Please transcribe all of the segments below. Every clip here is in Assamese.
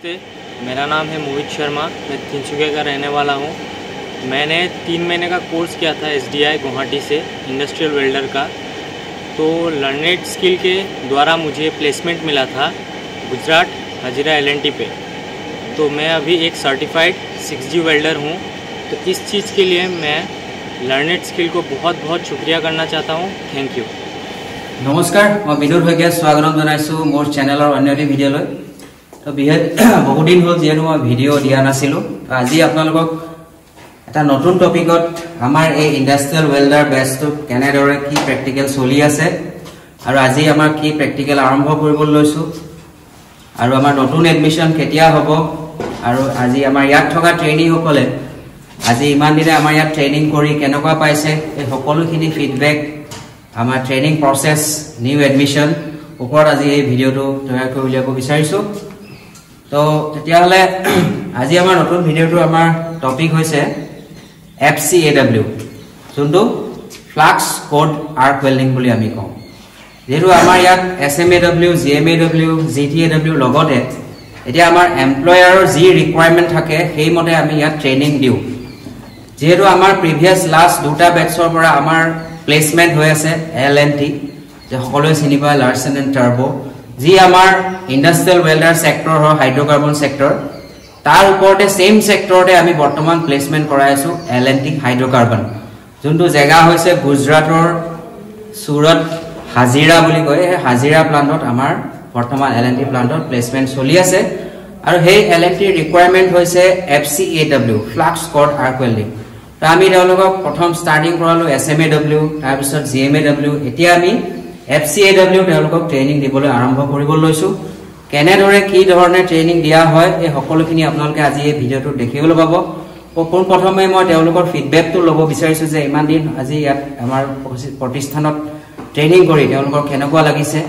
नमस्ते, मेरा नाम है मोहित शर्मा। मैं तिनसुकिया का रहने वाला हूँ। मैंने 3 महीने का कोर्स किया था SDI गुवाहाटी से इंडस्ट्रियल वेल्डर का। तो लर्नेड स्किल के द्वारा मुझे प्लेसमेंट मिला था गुजरात हजीरा LNT पे। तो मैं अभी एक सर्टिफाइड 6G वेल्डर हूँ। तो इस चीज़ के लिए मैं लर्नेड स्किल को बहुत बहुत शुक्रिया करना चाहता हूँ। Thank you. नमस्कार, मैं विनोद शइकिया स्वागतम जानाइছো मोर चैनेलर अन्य भिडिओ। तो बहुत दिन हल जी मैं भिडिओ दिया नासिलो। आज आपनालोকক এটা নতুন টপিকত আমাৰ এই ইন্ডাস্ট্ৰিয়েল ওয়েল্ডাৰ বেচটো কেনেদৰে কি প্ৰেক্টিকেল চলি আছে আৰু আজি আমাৰ কি প্ৰেক্টিকেল আৰম্ভ কৰিব লৈছো আৰু আমাৰ নতুন এডমিশন কেতিয়া হ'ব আৰু আজি আমাৰ ইয়াত থকা ট্ৰেইনিং সকলে আজি ইমান দিনে আমাৰ ইয়াত ট্ৰেইনিং কৰি কেনেকুৱা পাইছে এই সকলোখিনি ফিডবেক আমাৰ ট্ৰেইনিং প্ৰসেস নিউ এডমিশন ওপৰত আজি এই ভিডিওটো তৈয়াৰ কৰি উলিয়াব বিচাৰিছো। তো তেতিয়াহলে আজি আমাৰ নতুন ভিডিওটো আমাৰ টপিক হৈছে FCAW যোনটো ফ্লাক্স কোড আৰ্ক ওয়েল্ডিং বুলি আমি কওঁ। যেহেতু আমাৰ ইয়াত SMAW, GMAW, GTAW লগতে এতিয়া আমাৰ এমপ্লয়াৰৰ যি ৰিকুৱাৰমেন্ট থাকে সেই মতে আমি ইয়াত ট্ৰেইনিং দিও। যেহেতু আমাৰ প্ৰিভিয়াস লাষ্ট দুটা বেটছৰ পৰা আমাৰ প্লেসমেন্ট হৈ আছে LNT যে সকলোৱে চিনি পায় লাৰ্সেন এণ্ড টাৰ্বো যি আমাৰ ইন্ডাস্ট্ৰিয়েল ওয়েল্ডাৰ সেক্টৰ হয় হাইড্ৰোকাৰ্বন সেক্টৰ तार उपरते सेम सेक्टरते आमी वर्तमान प्लेसमेंट कराइছো LNT हाइड्रोकार्बन जोंटो जगह होइसे गुजरातर सूरत हाजिरा বুলি কয়। এই হাজিৰা প্লান্টত আমাৰ वर्तमान LNT প্লান্টত প্লেসমেন্ট চলি আছে আৰু সেই LNT ৰিকুৱাৰমেন্ট হৈছে FCAW flux cored arc welding. তো আমি তেওঁলোকক প্ৰথম স্টাৰ্টিং কৰালো SMAW তাৰ পিছত GMAW এতিয়া আমি FCAW তেওঁলোকক ট্ৰেইনিং দিবলৈ আৰম্ভ কৰিব লৈছো। কেনেদৰে কি ধৰণে ট্ৰেইনিং দিয়া হয় এই সকলোখিনি আপোনালোকে আজি এই ভিডিওটো দেখিবলৈ পাব। পোন প্ৰথমে মই তেওঁলোকৰ ফিডবেকটো ল'ব বিচাৰিছো যে ইমান দিন আজি ইয়াত আমাৰ প্ৰতিষ্ঠানত ট্ৰেইনিং কৰি তেওঁলোকৰ কেনেকুৱা লাগিছে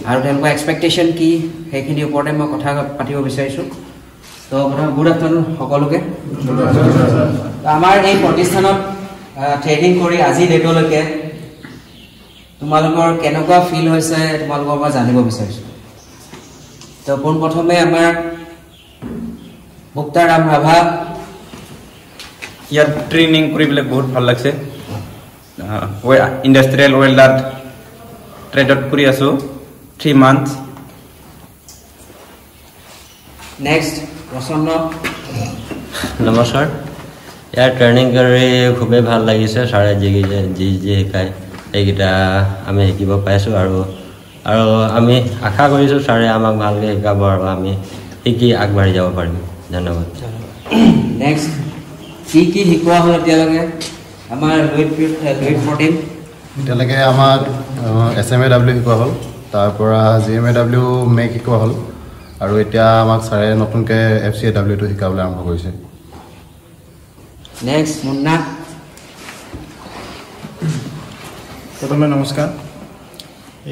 আৰু তেওঁলোকৰ এক্সপেক্টেশন কি সেইখিনি ওপৰতে মই কথা পাতিব বিচাৰিছো। তো গুড আফটাৰনুন সকলোকে। আমাৰ এই প্ৰতিষ্ঠানত ট্ৰেইনিং কৰি আজি ডেটলৈকে তোমালোকৰ কেনেকুৱা ফিল হৈছে তোমালোকৰ পৰা জানিব বিচাৰিছো। तो पोन प्रथमे आमार मुक्ताराम राभा यार ट्रेनिंग करि बेले बहुत ভাল লাগছে। ওই ইন্ডাস্ট্রিয়াল ওয়েল্ডার ট্রেডত কৰি আছো 3 মান্থস। नेक्स्ट प्रसन्न। नमस्कार, यार ट्रेनिंग কৰি খুবেই ভাল লাগিছে। সাৰে যি শিকায় এইটা আমি শিকিব পাইছো আৰু আমি আশা কৰিছো সাৰে আমাক ভালকৈ শিকাব আৰু আমি শিকি আগবাঢ়ি যাব পাৰিম। ধন্যবাদ। নেক্সট কি শিকোৱা হ'ল এতিয়ালৈকে আমাৰ লুইট 14 এতিয়ালৈকে আমাক SMAW শিকোৱা হ'ল, তাৰ পৰা GMAW মেক শিকোৱা হ'ল আৰু এতিয়া আমাক সাৰে নতুনকৈ FCAW টো শিকাবলৈ আৰম্ভ কৰিছে। নেক্সট মুন্না। প্ৰথমে নমস্কাৰ।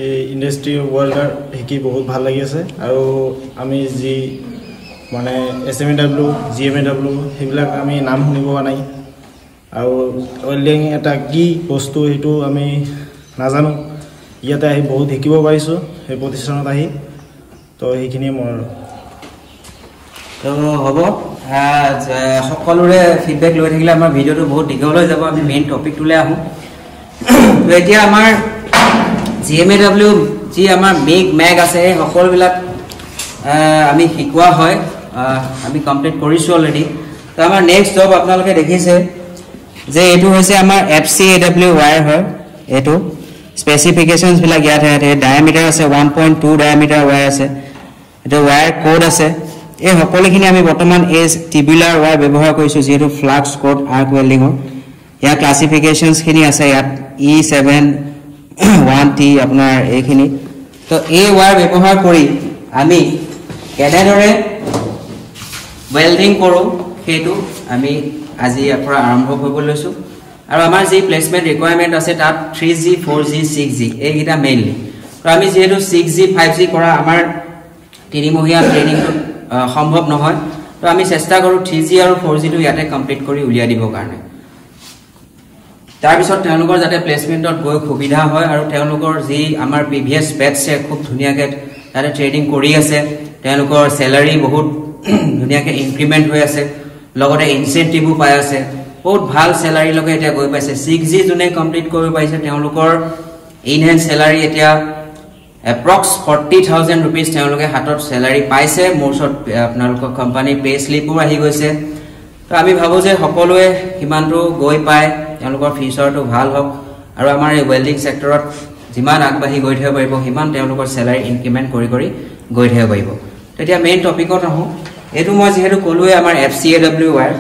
এই ইন্ডাস্ট্ৰি ওয়েল্ডাৰ শিকি বহুত ভাল লাগি আছে আৰু আমি যি মানে SMAW, GMAW সেইবিলাক আমি নাম শুনিব নাই আৰু ওয়েল্ডিং এটা কি বস্তু সেইটো আমি নাজানো। ইয়াতে আহি বহুত শিকিব পাৰিছো এই প্ৰতিষ্ঠানত আহি। তো সেইখিনি মোৰ তো হ'ব সকলোৰে ফিডবেক লৈ থাকিলে আমাৰ ভিডিওটো বহুত দীঘল হৈ যাব। আমি মেইন টপিকটোলৈ আহোঁ। তো এতিয়া আমাৰ GMAW যি আমাৰ মেগ আছে এই সকলোবিলাক আমি শিকোৱা হয়, আমি কমপ্লিট কৰিছোঁ অলৰেডি। তো আমাৰ নেক্সট জব আপোনালোকে দেখিছে যে এইটো হৈছে আমাৰ FCAW ৱায়াৰ হয়। এইটো স্পেচিফিকেশ্যনছবিলাক ইয়াত ডায়ামিটাৰ আছে 1.2 ডায়ামিটাৰ ৱায়াৰ আছে, এইটো ৱায়াৰ কোড আছে। এই সকলোখিনি আমি বৰ্তমান এই টিবুলাৰ ৱায়াৰ ব্যৱহাৰ কৰিছোঁ যিহেতু ফ্লাক্স কোড আৰ্ক ৱেল্ডিঙৰ। ইয়াৰ ক্লাছিফিকেশ্যনছখিনি আছে ইয়াত E7-1T আপোনাৰ এইখিনি। তো এই ৱায়াৰ ব্যৱহাৰ কৰি আমি কেনেদৰে ৱেল্ডিং কৰোঁ সেইটো আমি আজি ইয়াৰ পৰা আৰম্ভ কৰিব লৈছোঁ। আৰু আমাৰ যি প্লেচমেণ্ট ৰিকুৱাৰমেণ্ট আছে তাত 3G, 4G, 6G এইকেইটা মেইনলি। তো আমি যিহেতু 6G, 5G কৰা আমাৰ তিনিমহীয়া ট্ৰেইনিংটো সম্ভৱ নহয়, তো আমি চেষ্টা কৰোঁ 3G আৰু 4Gটো ইয়াতে কমপ্লিট কৰি উলিয়াই দিবৰ কাৰণে। তাৰ পিছত তেওঁলোকৰ যাতে প্লেসমেন্টত গৈ সুবিধা হয় আৰু তেওঁলোকৰ যি আমাৰ প্ৰিভিয়াস বেটছে খুব ধুনিয়াকৈ তাতে ট্ৰেনিং কৰি আছে তেওঁলোকৰ স্যালাৰি বহুত ধুনিয়াকে ইনক্ৰিমেন্ট হৈ আছে লগতে ইনসেন্টিভো পাই আছে বহুত ভাল স্যালাৰি লগে এতিয়া গৈ পাইছে 6G জুনে কমপ্লিট কৰিব পাইছে তেওঁলোকৰ ইন হ্যান্ড স্যালাৰি এতিয়া approx 40,000 rupees তেওঁলোকে হাতত স্যালাৰি পাইছে মোৰছত আপোনালোকৰ কোম্পানী পে স্লিপো আহি গৈছে তো আমি ভাবো যে সকলোৱে কিমানটো গৈ পায় তেওঁলোকৰ ফিউচাৰটো ভাল হওক আৰু আমাৰ এই ওয়েল্ডিং সেক্টৰত যিমান আগবাঢ়ি গৈ থাকিব পাৰিব হিমান তেওঁলোকৰ স্যালাৰি ইনক্ৰিমেন্ট কৰি গৈ থাকিব পাৰিব তেতিয়া মেইন টপিকত আহো এটো মই যেহেতু কলোৱে আমাৰ FCAW ওয়্যাৰ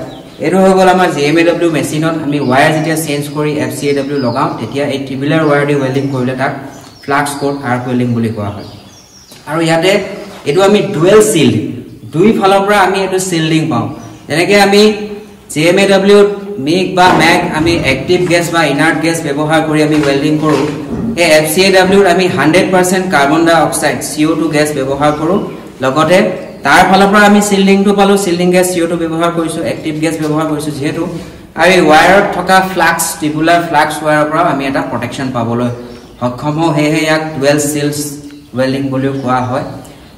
এটো হৈ গল আমাৰ GMAW মেচিনত আমি ওয়্যাৰ যেতিয়া চেঞ্জ কৰি FCAW লগাও তেতিয়া এই টিবুলাৰ ওয়্যাৰ দি ওয়েল্ডিং কৰিলে তাক ফ্লাক্স কোড আৰ্ক ওয়েল্ডিং বুলি কোৱা হয় আৰু ইয়াতে এটো আমি ডুৱেল সিল্ড দুই ফালৰ পৰা আমি এটো সিল্ডিং পাওঁ যেনেকৈ আমি GMAW মিগ বা ম্যাগ আমি এক্টিভ গ্যাস বা ইনার্ট গ্যাস ব্যৱহাৰ কৰি আমি ওয়েল্ডিং কৰো এই FCAW আমি 100% কাৰ্বন ডাই অক্সাইড CO2 গ্যাস ব্যৱহাৰ কৰো লগতে তাৰ ফালৰ পৰা আমি সিল্ডিংটো পালো সিল্ডিং গ্যাস CO2 ব্যৱহাৰ কৰিছো এক্টিভ গ্যাস ব্যৱহাৰ কৰিছো যেহেতু আৰু এই ওয়্যাৰত থকা ফ্লাক্স টিবুলাৰ ফ্লাক্স ওয়্যাৰৰ পৰা আমি এটা প্ৰটেকচন পাবলৈ সক্ষম হে ইয়াক ডুৱেল সিল্ডস ওয়েল্ডিং বুলি কোৱা হয়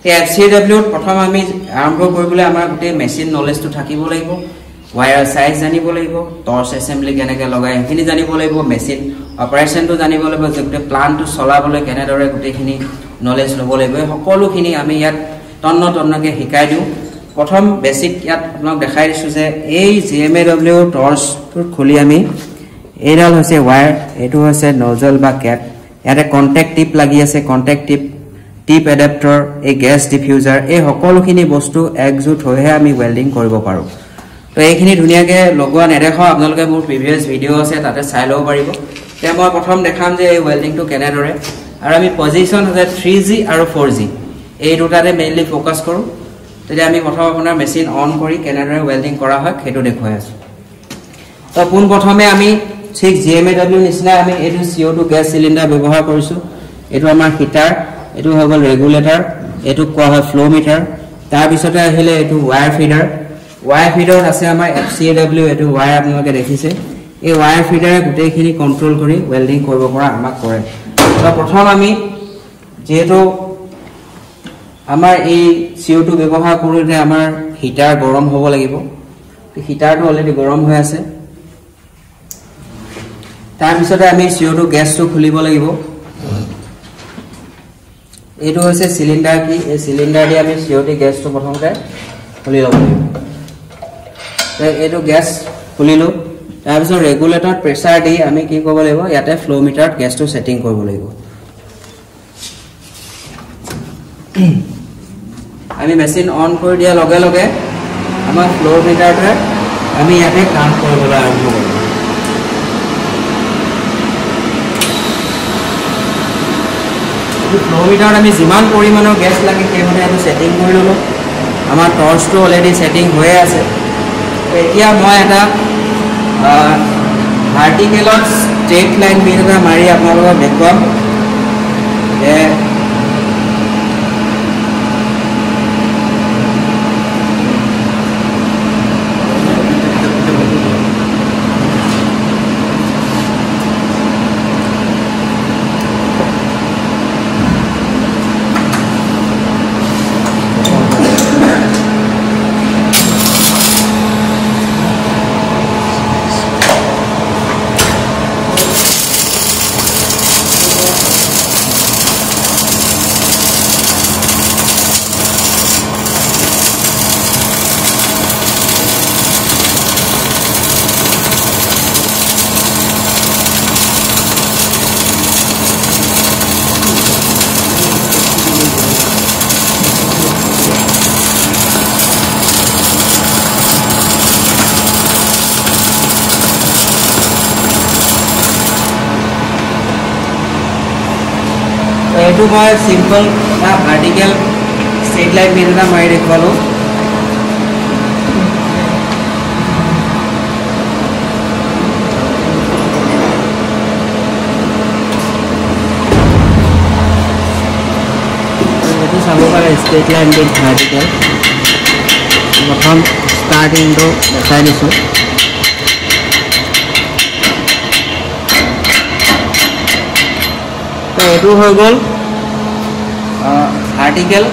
এই FCAW প্ৰথম আমি আৰম্ভ কৰিবলৈ আমাৰ গোটেই মেচিন নলেজটো থাকিব লাগিব ওয়্যাৰ সাইজ জানিব লাগিব টৰ্চ এসেম্বলি কেনেকৈ লগাই এখিনি জানিব লাগিব মেচিন অপাৰেশনটো জানিব লাগিব যে গোটেই প্লান্টটো চলাবলৈ কেনেদৰে গোটেইখিনি নলেজ ল'ব লাগিব সকলোখিনি আমি ইয়াত তন্নকে শিকাই দিও প্ৰথম বেসিক ইয়াত আপোনাক দেখাই দিছো যে এই GMAW টৰ্চটো খুলি আমি এডাল হৈছে ওয়্যাৰ এটো হৈছে নজল বা ক্যাপ ইয়াতে কন্টাক্ট টিপ লাগি আছে কন্টাক্ট টিপ এডাপ্টাৰ এই গ্যাস ডিফিউজাৰ এই সকলোখিনি বস্তু একজুট হৈহে আমি ওয়েল্ডিং কৰিব পাৰো তো এইখিনি ধুনিয়াকে লগোৱা নেদেখা আপোনালোকে মোৰ প্ৰিভিয়াস ভিডিও আছে তাতে চাই লব পাৰিব তে মই প্ৰথম দেখাম যে এই ওয়েল্ডিংটো কেনেদৰে আৰু আমি পজিশন আছে 3G আৰু 4G এই দুটাতে মেইনলি ফোকাস কৰো তেতিয়া আমি প্ৰথম আপোনাৰ মেচিন অন কৰি কেনেদৰে ওয়েল্ডিং কৰা হয় সেইটো দেখুৱাই আছো তো পোন প্ৰথমে আমি ঠিক GMAW নিচিনা আমি এটো CO2 গ্যাস সিলিন্ডাৰ ব্যৱহাৰ কৰিছো এটো আমাৰ হিটাৰ এটো হৈ গল ৰেগুলেটৰ এটো কোৱা হয় ফ্লো মিটাৰ তাৰ পিছতে আহিলে এটো ওয়্যাৰ ফিডাৰ আছে আমাৰ FCAW এটো ওয়্যাৰ আপোনালোকে দেখিছে এই ওয়্যাৰ ফিডাৰে গোটেইখিনি কন্ট্ৰোল কৰি ওয়েল্ডিং কৰিব পৰা আমাক কৰে তো প্ৰথম আমি যেহেতু আমাৰ এই CO2 ব্যৱহাৰ কৰোতে আমাৰ হিটাৰ গৰম হ'ব লাগিব হিটাৰটো অলৰেডি গৰম হৈ আছে তাৰ পিছতে আমি CO2 গ্যাসটো খুলিব লাগিব এটো হৈছে সিলিন্ডাৰ কি এই সিলিন্ডাৰ দি আমি CO2 গ্যাসটো প্ৰথমতে খুলি ল'ব লাগিব এটো গ্যাস খুলিলো তাৰ পিছত ৰেগুলেটৰ প্ৰেসাৰ দি আমি কি কৰিব লাগিব ইয়াতে ফ্লো মিটাৰত গ্যাসটো সেটিং কৰিব লাগিব আমি মেচিন অন কৰি দিয়া লগে লগে আমাৰ ফ্লো মিটাৰটোৱে আমি ইয়াতে কাম কৰিবলৈ আৰম্ভ কৰিম ফ্লো মিটাৰত আমি যিমান পৰিমাণৰ গ্যাস লাগে সেইমতে আমি সেটিং কৰি ললো আমাৰ টৰ্চটো অলৰেডি সেটিং হৈ আছে এতিয়া মই এটা ভাৰ্টিকেলত স্ট্ৰেট লাইন বিট এটা মাৰি আপোনালোকক দেখুৱাম যে এটো মই সিম্পল বা ভাৰ্টিকেল স্ট্ৰেট লাইন বিট এটা মাৰি দেখুৱালো এটো চাব পাৰে স্ট্ৰেট লাইন বিট ভাৰ্টিকেল প্ৰথম স্টাৰ্টিংটো দেখাই দিছো তো এটো হৈ গল ভাৰ্টিকেল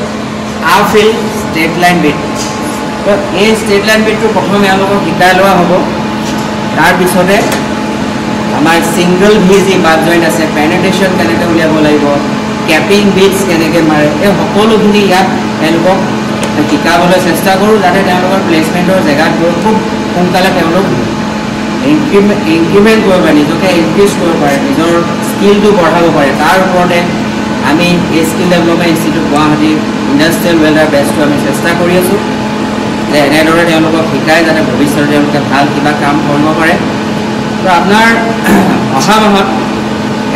আফিল ষ্ট্ৰেট লাইন বিট তো এই ষ্ট্ৰেট লাইন বিটটো প্ৰথমে এওঁলোকক শিকাই লোৱা হ'ব তাৰপিছতে আমাৰ ছিংগল ভি যি বাট জইণ্ট আছে পেনেট্ৰেশ্যন কেনেকৈ উলিয়াব লাগিব কেপিং বিটছ কেনেকৈ মাৰে এই সকলোখিনি ইয়াত তেওঁলোকক শিকাবলৈ চেষ্টা কৰোঁ যাতে তেওঁলোকৰ প্লেচমেণ্টৰ জেগাত গৈ খুব সোনকালে তেওঁলোক ইনক্ৰিমেণ্ট কৰিব পাৰে নিজকে ইনক্ৰিজ কৰিব পাৰে নিজৰ স্কিলটো বঢ়াব পাৰে তাৰ ওপৰতে আমি এই skill development institute Guwahati industrial welder বেচটো আমি চেষ্টা কৰি আছোঁ যে এনেদৰে তেওঁলোকক শিকাই যাতে ভৱিষ্যতে তেওঁলোকে ভাল কিবা কাম কৰিব পাৰে তো আপোনাৰ অহা মাহত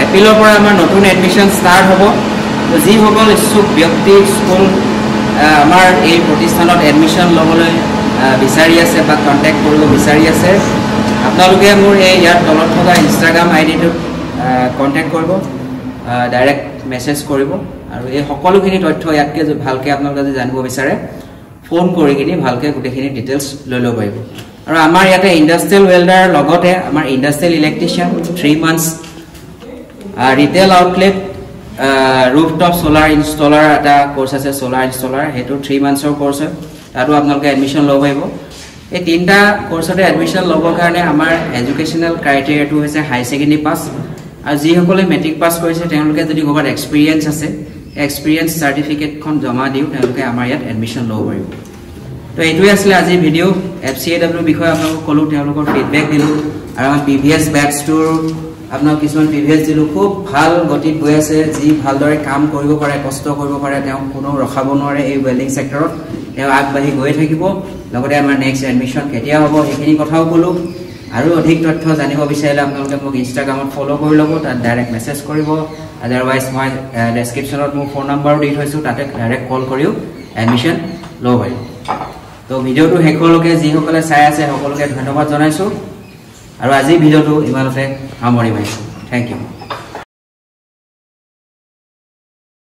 এপ্ৰিলৰ পৰা আমাৰ নতুন এডমিশ্যন ষ্টাৰ্ট হ'ব তো যিসকল ইচ্ছুক ব্যক্তি স্কুল আমাৰ এই প্ৰতিষ্ঠানত এডমিশ্যন ল'বলৈ বিচাৰি আছে বা কণ্টেক্ট কৰিব বিচাৰি আছে আপোনালোকে মোৰ এই ইয়াত তলত থকা ইনষ্টাগ্ৰাম আইডিটোত কণ্টেক্ট কৰিব ডাইৰেক্ট মেছেজ কৰিব আৰু এই সকলোখিনি তথ্য ইয়াতকৈ ভালকৈ আপোনালোকে যদি জানিব বিচাৰে ফোন কৰি কিনি ভালকৈ গোটেইখিনি ডিটেইলছ লৈ ল'ব পাৰিব আৰু আমাৰ ইয়াতে ইণ্ডাষ্ট্ৰিয়েল ৱেল্ডাৰ লগতে আমাৰ industrial electrician 3 months retail outlet rooftop solar installer এটা কোৰ্চ আছে সোলাৰ ইনষ্টলাৰ সেইটো 3 মান্থছৰ কোৰ্চ হয় তাতো আপোনালোকে এডমিশ্যন ল'ব পাৰিব এই তিনিটা কোৰ্চতে এডমিশ্যন ল'বৰ কাৰণে আমাৰ এডুকেশ্যনেল ক্ৰাইটেৰিয়াটো হৈছে হাই ছেকেণ্ডেৰী পাছ আৰু যিসকলে মেট্ৰিক পাছ কৰিছে তেওঁলোকে যদি ক'ৰবাত এক্সপিৰিয়েঞ্চ আছে এক্সপিৰিয়েঞ্চ চাৰ্টিফিকেটখন জমা দিও তেওঁলোকে আমাৰ ইয়াত এডমিশ্যন ল'ব পাৰিব তো এইটোৱে আছিলে আজিৰ ভিডিঅ' FCAW বিষয়ে আপোনালোকক ক'লোঁ তেওঁলোকৰ ফিডবেক দিলোঁ আৰু আমাৰ PVS বেটছটোৰ আপোনাক কিছুমান PVS দিলোঁ খুব ভাল গতিত গৈ আছে যি ভালদৰে কাম কৰিব পাৰে কষ্ট কৰিব পাৰে তেওঁ কোনো ৰখাব নোৱাৰে এই ৱেল্ডিং ছেক্টৰত তেওঁ আগবাঢ়ি গৈ থাকিব লগতে আমাৰ নেক্সট এডমিশ্যন কেতিয়া হ'ব সেইখিনি কথাও ক'লোঁ আৰু অধিক তথ্য জানিব বিচাৰিলে আপোনালোকে মোক ইনষ্টাগ্ৰামত ফ'ল' কৰি ল'ব তাত ডাইৰেক্ট মেছেজ কৰিব আদাৰৱাইজ মই ডেছক্ৰিপশ্যনত মোৰ ফোন নম্বৰো দি থৈছোঁ তাতে ডাইৰেক্ট কল কৰিও এডমিশ্যন ল'ব পাৰিব তো ভিডিঅ'টো শেষলৈকে যিসকলে চাই আছে সকলোকে ধন্যবাদ জনাইছোঁ আৰু আজিৰ ভিডিঅ'টো ইমানতে সামৰি মাৰিছোঁ থেংক ইউ